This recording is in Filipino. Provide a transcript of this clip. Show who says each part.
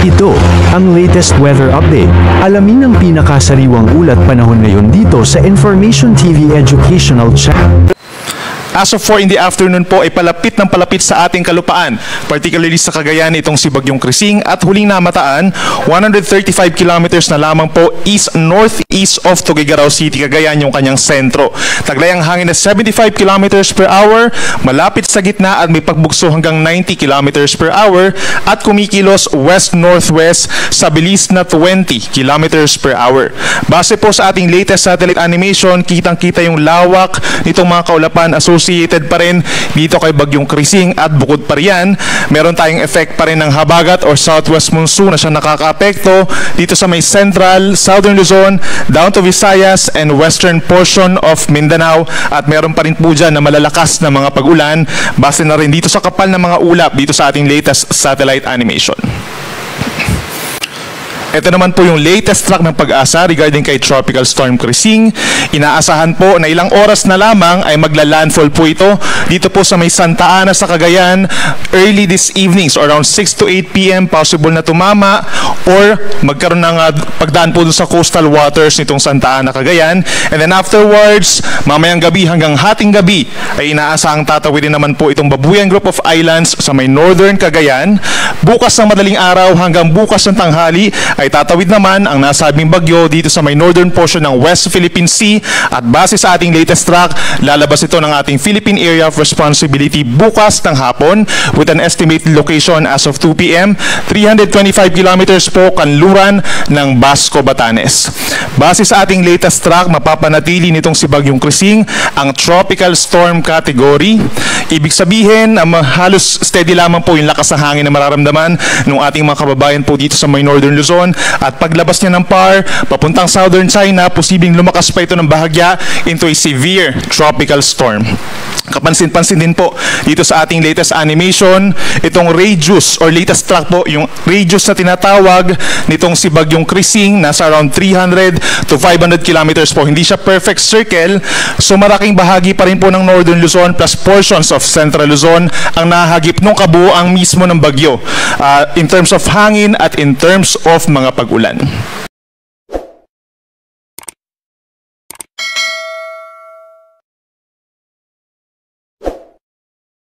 Speaker 1: Ito ang latest weather update. Alamin ang pinakasariwang ulat panahon ngayon dito sa Information TV Educational Channel.
Speaker 2: As of 4 in the afternoon po ay palapit ng palapit sa ating kalupaan, particularly sa Cagayan itong si Bagyong Krising at huling namataan 135 kilometers na lamang po east-northeast of Tuguegarao City, Cagayan yung kanyang sentro. Taglay ang hangin na 75 kilometers per hour, malapit sa gitna at may pagbugso hanggang 90 kilometers per hour at kumikilos west-northwest sa bilis na 20 kilometers per hour. Base po sa ating latest satellite animation, kitang-kita yung lawak nitong mga kaulapan associated pa rin dito kay Bagyong Krising at bukod pa riyan, meron tayong effect pa rin ng habagat or southwest monsoon na siya nakakaapekto dito sa may central, southern Luzon, down to Visayas and western portion of Mindanao at meron pa rin po dyan na malalakas na mga pag-ulan base na rin dito sa kapal ng mga ulap dito sa ating latest satellite animation. Ito naman po yung latest track ng Pag-asa regarding kay Tropical Storm Krising. Inaasahan po na ilang oras na lamang ay magla-landfall po ito dito po sa may Santa Ana sa Cagayan early this evening. So around 6 to 8 p.m. possible na tumama or magkaroon ng pagdaan po dun sa coastal waters nitong Santa Ana, Cagayan. And then afterwards, mamayang gabi hanggang hating gabi ay inaasahang tatawidin naman po itong Babuyan Group of Islands sa may northern Cagayan. Bukas ng madaling araw hanggang bukas ng tanghali ay tatawid naman ang nasabing bagyo dito sa may northern portion ng West Philippine Sea at base sa ating latest track, lalabas ito ng ating Philippine Area of Responsibility bukas ng hapon with an estimated location as of 2 p.m. 325 kilometers po kanluran ng Basco, Batanes. Base sa ating latest track, mapapanatili nitong si Bagyong Krising ang tropical storm category. Ibig sabihin, halos steady lamang po yung lakas ng hangin na mararamdaman ng ating mga kababayan po dito sa may northern Luzon. At paglabas niya ng PAR, papuntang southern China, posibleng lumakas pa ito ng bahagya into a severe tropical storm. Kapansin-pansin din po dito sa ating latest animation, itong radius or latest track po, yung radius na tinatawag nitong si Bagyong Krising, nasa around 300 to 500 kilometers po. Hindi siya perfect circle, so malaking bahagi pa rin po ng northern Luzon plus portions of central Luzon ang nahagip ng kabuuan mismo ng bagyo in terms of hangin at in terms of mga pag-ulan.